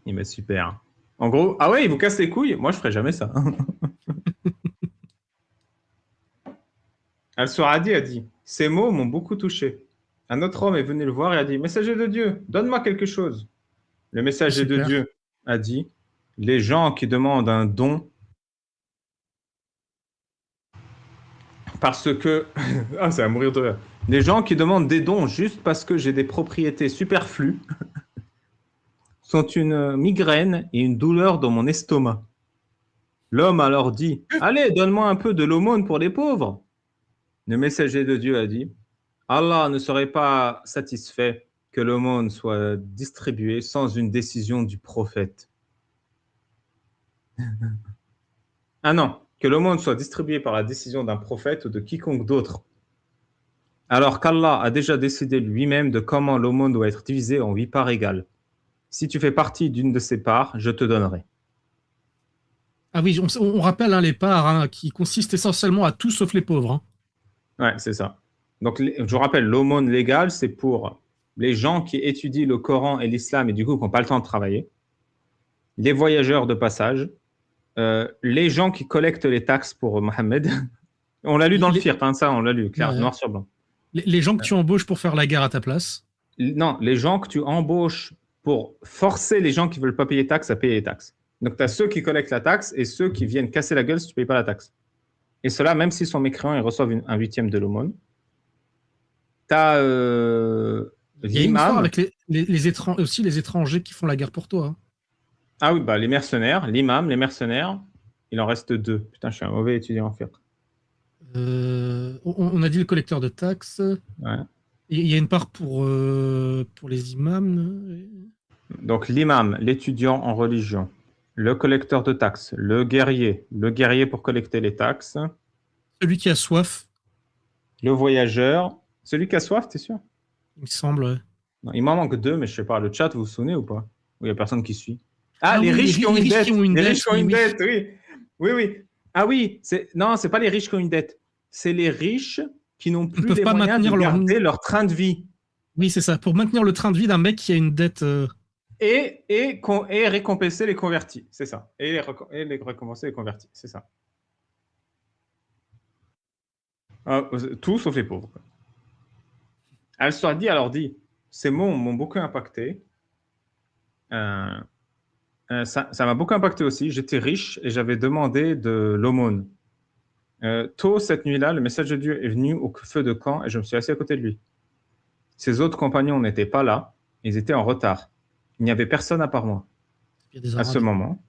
Il m'a super. En gros, ah ouais, il vous casse les couilles? Moi, je ferais jamais ça. Al-Suradi a dit, ces mots m'ont beaucoup touché. Un autre homme est venu le voir et a dit, messager de Dieu, donne-moi quelque chose. Le messager de Dieu a dit, les gens qui demandent un don parce que... ah, ça va mourir de rire. Les gens qui demandent des dons juste parce que j'ai des propriétés superflues sont une migraine et une douleur dans mon estomac. L'homme alors dit, allez, donne-moi un peu de l'aumône pour les pauvres. Le messager de Dieu a dit, Allah ne serait pas satisfait que l'aumône soit distribuée sans une décision du prophète. Ah non, que l'aumône soit distribuée par la décision d'un prophète ou de quiconque d'autre. Alors qu'Allah a déjà décidé lui-même de comment l'aumône doit être divisée en 8 parts égales. Si tu fais partie d'une de ces parts, je te donnerai. Ah oui, on rappelle les parts hein, qui consistent essentiellement à tout sauf les pauvres. Hein. Ouais, c'est ça. Donc, je rappelle, l'aumône légale, c'est pour les gens qui étudient le Coran et l'islam et du coup qui n'ont pas le temps de travailler, les voyageurs de passage, les gens qui collectent les taxes pour Mohammed. On l'a lu dans le FIRT, hein, ça, on l'a lu, clair, noir sur blanc. Les gens que tu embauches pour faire la guerre à ta place. Non, les gens que tu embauches pour forcer les gens qui ne veulent pas payer taxes à payer les taxes. Donc, tu as ceux qui collectent la taxe et ceux qui viennent casser la gueule si tu ne payes pas la taxe. Et ceux-là, même s'ils sont mécréants, ils reçoivent un huitième de l'aumône. Tu as l'imam. Avec aussi les étrangers qui font la guerre pour toi. Hein. Ah oui, bah, les mercenaires, l'imam, les mercenaires, il en reste 2. Putain, je suis un mauvais étudiant en fait. On a dit le collecteur de taxes. Ouais. Il y a une part pour les imams. Donc l'imam, l'étudiant en religion, le collecteur de taxes, le guerrier pour collecter les taxes, Celui qui a soif, le voyageur, celui qui a soif, t'es sûr? il me semble. Ouais. Non, il m'en manque deux, mais je sais pas. Le chat, vous vous souvenez ou pas? Ou il y a personne qui suit? Ah, Ah les oui, riches qui ont une dette. Les riches qui ont oui, une oui. dette, oui. Oui, oui. Ah oui, non, c'est pas les riches qui ont une dette. C'est les riches qui n'ont Ils ne plus peuvent les pas moyens de maintenir garder leur train de vie Oui, c'est ça. Pour maintenir le train de vie d'un mec qui a une dette. et récompenser les convertis. C'est ça. Et récompenser les convertis. C'est ça. Tout sauf les pauvres. Al-Sadi alors dit, ces mots m'ont beaucoup impacté. Ça m'a beaucoup impacté aussi. J'étais riche et j'avais demandé de l'aumône. Tôt cette nuit-là, le message de Dieu est venu au feu de camp et je me suis assis à côté de lui. Ses autres compagnons n'étaient pas là. Ils étaient en retard. Il n'y avait personne à part moi. Il y a des À ce Arabes. moment,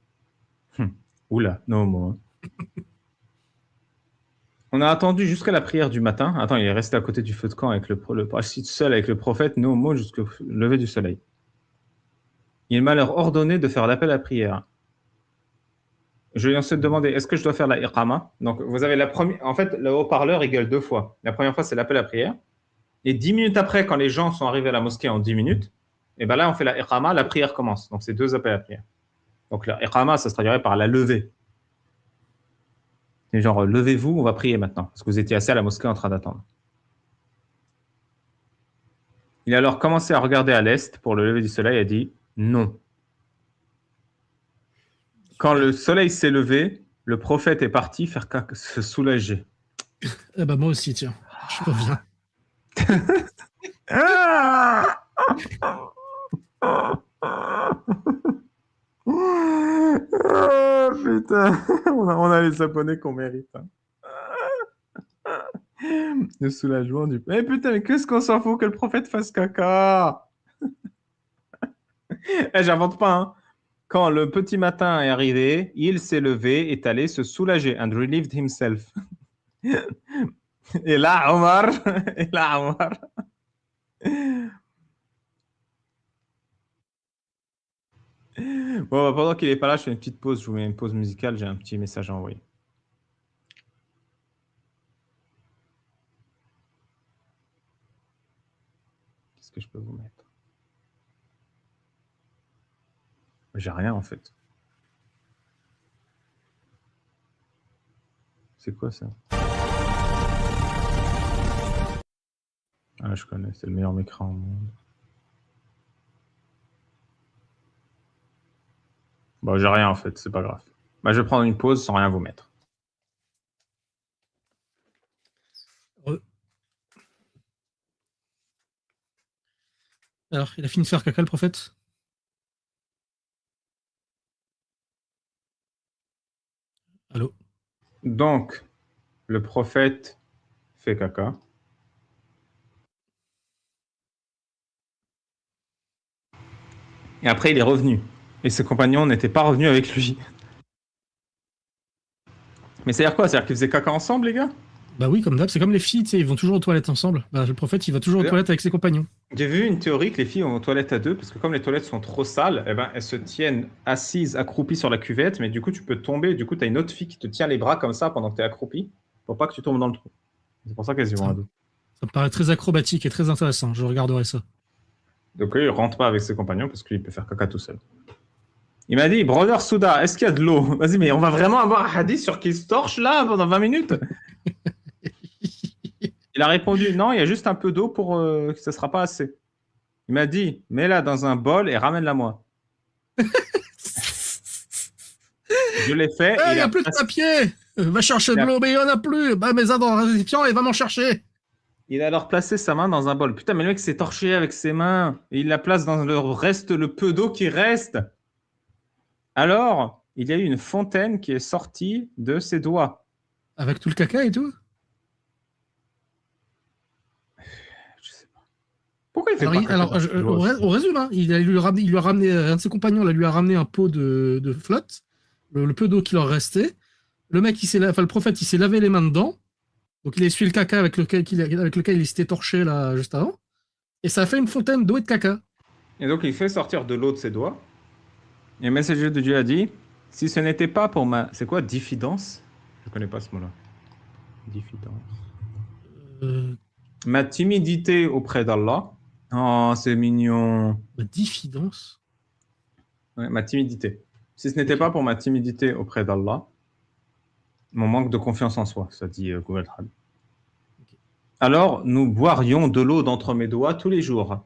oula, no more. On a attendu jusqu'à la prière du matin. Attends, il est resté à côté du feu de camp avec assis seul avec le prophète, no more, jusqu'au lever du soleil. Il m'a leur ordonné de faire l'appel à la prière. Je lui ai ensuite demandé, est-ce que je dois faire la iqama? Donc, vous avez la première. En fait, le haut-parleur égale deux fois. La première fois, c'est l'appel à la prière. Et 10 minutes après, quand les gens sont arrivés à la mosquée en 10 minutes, et ben là, on fait la iqama, la prière commence. Donc, c'est deux appels à la prière. Donc, la iqama, ça se traduirait par la levée. C'est genre, levez-vous, on va prier maintenant. Parce que vous étiez assis à la mosquée en train d'attendre. Il a alors commencé à regarder à l'est pour le lever du soleil et a dit non. Quand le soleil s'est levé, le prophète est parti faire se soulager. Eh ben moi aussi, tiens. Je reviens. Oh, putain, on a les abonnés qu'on mérite. Hein. Le soulagement du. Eh putain, mais qu'est-ce qu'on s'en fout que le prophète fasse caca? Eh, j'invente pas, hein. Quand le petit matin est arrivé, il s'est levé et est allé se soulager and relieved himself. Et là, Omar, et là, Omar. Bon, bah, pendant qu'il est pas là, je fais une petite pause. Je vous mets une pause musicale. J'ai un petit message à envoyer. Qu'est-ce que je peux vous mettre? J'ai rien en fait. C'est quoi ça? Ah, je connais, c'est le meilleur écran au monde. Bon, j'ai rien en fait, c'est pas grave. Bah, je vais prendre une pause sans rien vous mettre. Alors, il a fini de faire caca, le prophète? Allô? Donc, le prophète fait caca. Et après, il est revenu. Et ses compagnons n'étaient pas revenus avec lui. Mais c'est-à-dire quoi? C'est-à-dire qu'ils faisaient caca ensemble, les gars? Bah oui, comme d'hab, c'est comme les filles, tu sais, ils vont toujours aux toilettes ensemble. Bah, le prophète, il va toujours aux toilettes avec ses compagnons. J'ai vu une théorie que les filles vont aux toilettes à deux, parce que comme les toilettes sont trop sales, eh ben, elles se tiennent assises, accroupies sur la cuvette, mais du coup, tu peux tomber. Du coup, tu as une autre fille qui te tient les bras comme ça pendant que tu es accroupi, pour pas que tu tombes dans le trou. C'est pour ça qu'elles y vont à deux. Ça me paraît très acrobatique et très intéressant. Je regarderai ça. Donc, il rentre pas avec ses compagnons parce qu'il peut faire caca tout seul. Il m'a dit, Brother Souda, est-ce qu'il y a de l'eau? Vas-y, mais on va vraiment avoir un hadith sur qui se torche là pendant 20 minutes? Il a répondu, non, il y a juste un peu d'eau pour que ça ne sera pas assez. Il m'a dit, mets-la dans un bol et ramène-la moi. Je l'ai fait. Il n'y a plus de papier. Va chercher de l'eau, mais il n'y en a plus. Bah, mets-la dans un récipient et va m'en chercher. Il a alors placé sa main dans un bol. Putain, mais le mec s'est torché avec ses mains. Et il la place dans le peu d'eau qui reste. Alors, il y a eu une fontaine qui est sortie de ses doigts. Avec tout le caca et tout? Je sais pas. Pourquoi il fait pas caca? On résume. Hein. Il lui a ramené, un de ses compagnons là, lui a ramené un pot de flotte, le peu d'eau qui leur restait. Le mec, le prophète, il s'est lavé les mains dedans. Donc il a essuyé le caca avec lequel il s'était torché là juste avant. Et ça a fait une fontaine d'eau et de caca. Et donc il fait sortir de l'eau de ses doigts. Et le messager de Dieu a dit, si ce n'était pas pour ma... C'est quoi, diffidence? Je connais pas ce mot-là. Diffidence. Euh, Ma timidité auprès d'Allah. Oh, c'est mignon. diffidence. Ouais, ma timidité. Si ce n'était Ok. pas pour ma timidité auprès d'Allah, mon manque de confiance en soi, ça dit Google Trad. Ok. Alors, nous boirions de l'eau d'entre mes doigts tous les jours.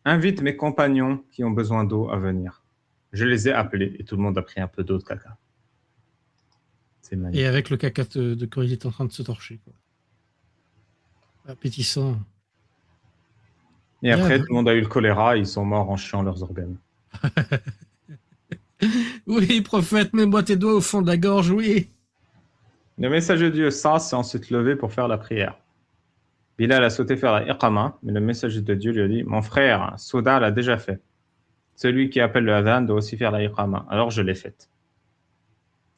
Invite mes compagnons qui ont besoin d'eau à venir. Je les ai appelés et tout le monde a pris un peu d'eau de caca. C'est Et magnifique. avec le caca de quand il était en train de se torcher. Quoi. Appétissant. Et Yeah, après, bah. tout le monde a eu le choléra et ils sont morts en chiant leurs organes. Oui, prophète, mets-moi tes doigts au fond de la gorge, oui. Le messager de Dieu, ça, s'est ensuite levé pour faire la prière. Bilal a sauté faire la iqama, mais le messager de Dieu lui a dit, mon frère, Souda l'a déjà fait. Celui qui appelle le adhan doit aussi faire la iqama. Alors je l'ai faite.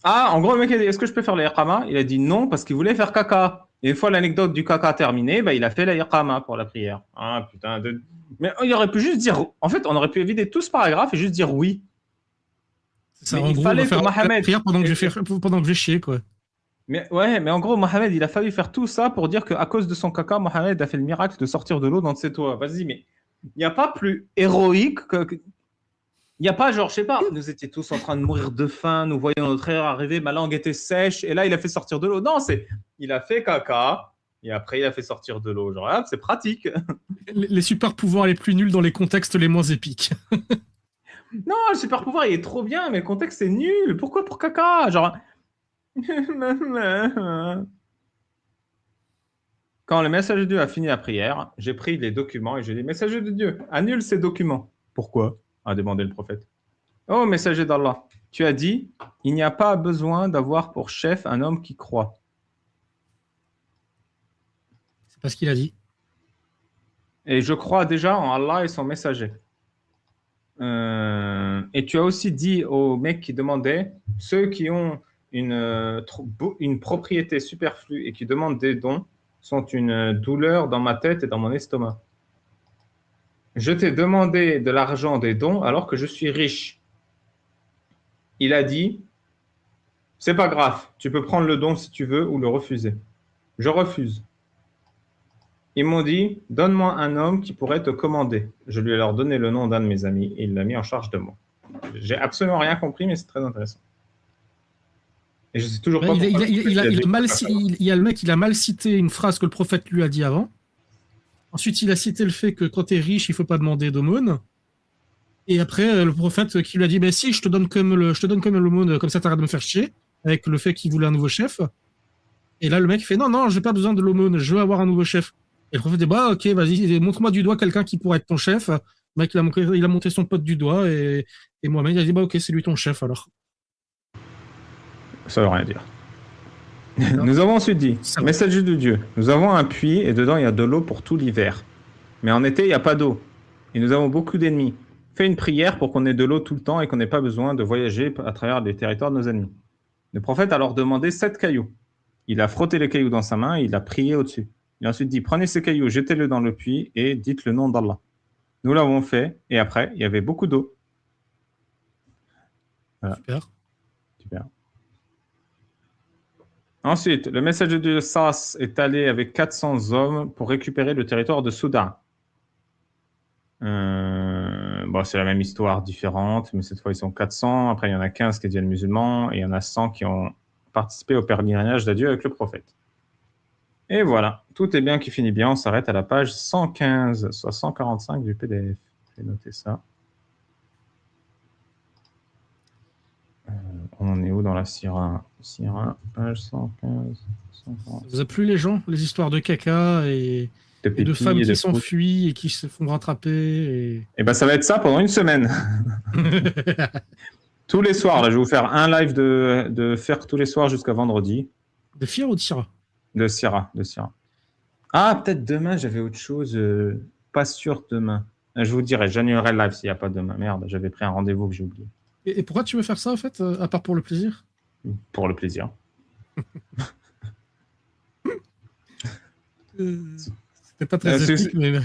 Ah, en gros, le mec a dit, est-ce que je peux faire la iqama? Il a dit non, parce qu'il voulait faire caca. Et une fois l'anecdote du caca terminée, bah, il a fait la iqama pour la prière. Ah, putain. Mais il aurait pu juste dire... En fait, on aurait pu éviter tout ce paragraphe et juste dire oui. Ça, Mais en il gros, on va fallait que faire la Mohamed... prière pendant que je vais chier, quoi. Mais ouais, mais en gros, Mohamed, il a fallu faire tout ça pour dire qu'à cause de son caca, Mohamed a fait le miracle de sortir de l'eau dans ses toits. Vas-y, mais il n'y a pas plus héroïque que... Il n'y a pas genre, je sais pas, nous étions tous en train de mourir de faim, nous voyons notre frère arriver, ma langue était sèche, et là, il a fait sortir de l'eau. Non, c'est... Il a fait caca, et après, il a fait sortir de l'eau. Genre, c'est pratique. Les super pouvoirs les plus nuls dans les contextes les moins épiques. Non, le super pouvoir, il est trop bien, mais le contexte, c'est nul. Pourquoi pour caca? Genre... Quand le messager de Dieu a fini la prière, j'ai pris les documents et j'ai dit, messager de Dieu, annule ces documents. Pourquoi? A demandé le prophète. Oh, messager d'Allah, tu as dit, il n'y a pas besoin d'avoir pour chef un homme qui croit. C'est pas ce qu'il a dit. Et je crois déjà en Allah et son messager. Et tu as aussi dit aux mecs qui demandaient, ceux qui ont une propriété superflue et qui demandent des dons, sont une douleur dans ma tête et dans mon estomac. Je t'ai demandé de l'argent des dons alors que je suis riche. Il a dit, c'est pas grave, tu peux prendre le don si tu veux ou le refuser. Je refuse. Ils m'ont dit, donne-moi un homme qui pourrait te commander. Je lui ai leur donné le nom d'un de mes amis et il l'a mis en charge de moi. J'ai absolument rien compris, mais c'est très intéressant. Et je sais toujours pas pourquoi. Il y a le mec, il a mal cité une phrase que le prophète lui a dit avant. Ensuite, il a cité le fait que quand tu es riche, il faut pas demander d'aumône. Et après, le prophète qui lui a dit, ben si, je te donne comme l'aumône, comme ça t'arrêtes de me faire chier, avec le fait qu'il voulait un nouveau chef. Et là, le mec fait, non, non, j'ai pas besoin de l'aumône, je veux avoir un nouveau chef. Et le prophète dit, bah ok, vas-y, montre-moi du doigt quelqu'un qui pourrait être ton chef. Le mec, il a monté son pote du doigt et Mohamed, il a dit, bah ok, c'est lui ton chef alors. Ça veut rien dire. Nous avons ensuite dit, messager de Dieu, nous avons un puits et dedans il y a de l'eau pour tout l'hiver. Mais en été, il n'y a pas d'eau. Et nous avons beaucoup d'ennemis. Fais une prière pour qu'on ait de l'eau tout le temps et qu'on n'ait pas besoin de voyager à travers les territoires de nos ennemis. Le prophète a alors demandé 7 cailloux. Il a frotté les cailloux dans sa main et il a prié au-dessus. Il a ensuite dit, prenez ces cailloux, jetez-les dans le puits et dites le nom d'Allah. Nous l'avons fait et après, il y avait beaucoup d'eau. Voilà. Super. Ensuite, le messager de Sas est allé avec 400 hommes pour récupérer le territoire de Soudan. Bon, c'est la même histoire différente, mais cette fois ils sont 400. Après, il y en a 15 qui deviennent musulmans et il y en a 100 qui ont participé au pèlerinage d'adieu avec le prophète. Et voilà, tout est bien qui finit bien. On s'arrête à la page 115, soit 145 du PDF. Je vais noter ça. On en est où dans la Sira? Sira, page 115. 145. Ça vous a plu les gens, les histoires de caca et de femmes qui s'enfuient et qui se font rattraper et ben ça va être ça pendant une semaine. Tous les soirs, là, je vais vous faire un live de faire tous les soirs jusqu'à vendredi. De Fir ou de Sira? De Sira. Ah, peut-être demain, j'avais autre chose. Pas sûr demain. Je vous dirai, j'annulerai le live s'il n'y a pas demain. Merde, j'avais pris un rendez-vous que j'ai oublié. Et pourquoi tu veux faire ça, en fait, à part pour le plaisir? Pour le plaisir. C'était pas très épique, mais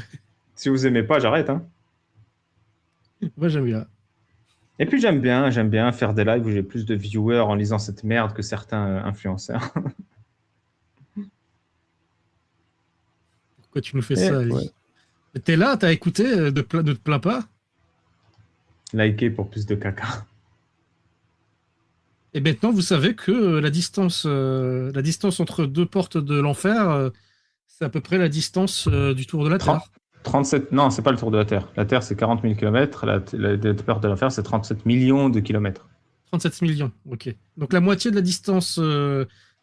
Si vous aimez pas, j'arrête. Hein. moi j'aime bien. Et puis j'aime bien faire des lives où j'ai plus de viewers en lisant cette merde que certains influenceurs. Pourquoi tu nous fais Et, ça, ouais. Ali? T'es là, t'as écouté, ne te plains pas. Likez pour plus de caca. Et maintenant, vous savez que la distance entre deux portes de l'enfer, c'est à peu près la distance du tour de la 30, Terre. 37, non, c'est pas le tour de la Terre. La Terre, c'est 40 000 km. La peur de l'enfer, c'est 37 millions de kilomètres. 37 millions, ok. Donc la moitié de la distance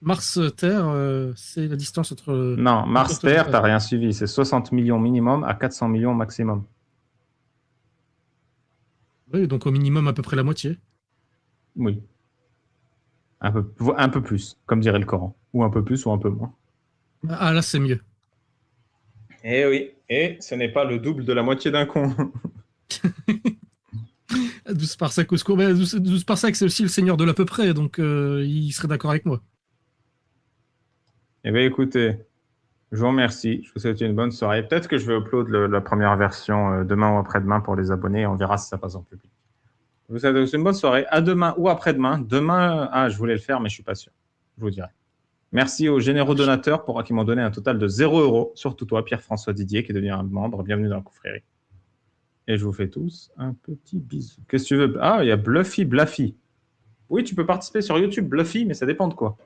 Mars-Terre, c'est la distance entre Non, deux portes de Mars-Terre, l'enfer. t'as rien suivi. C'est 60 millions minimum à 400 millions maximum. Oui, donc au minimum à peu près la moitié. Oui. Un peu plus, comme dirait le Coran. Ou un peu plus ou un peu moins. Ah là, c'est mieux. Eh oui, et ce n'est pas le double de la moitié d'un con. 12 parsecs au secours. Mais 12 parsecs, c'est aussi le seigneur de l'à peu près, donc il serait d'accord avec moi. Eh bien, écoutez, je vous remercie. Je vous souhaite une bonne soirée. Peut-être que je vais upload la première version demain ou après-demain pour les abonnés. On verra si ça passe en public. Je vous souhaite une bonne soirée. À demain ou après-demain. Demain, je voulais le faire, mais je ne suis pas sûr. Je vous dirai. Merci aux généreux donateurs qui m'ont donné un total de 0 €. Surtout toi, Pierre-François Didier, qui est devenu un membre. Bienvenue dans la confrérie. Et je vous fais tous un petit bisou. Qu'est-ce que tu veux? Ah, il y a Bluffy Blaffy. Oui, tu peux participer sur YouTube, Bluffy, mais ça dépend de quoi.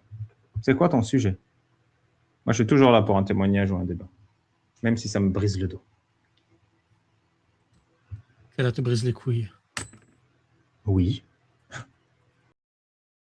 C'est quoi ton sujet? Moi, je suis toujours là pour un témoignage ou un débat, même si ça me brise le dos. Elle te brise les couilles. Oui.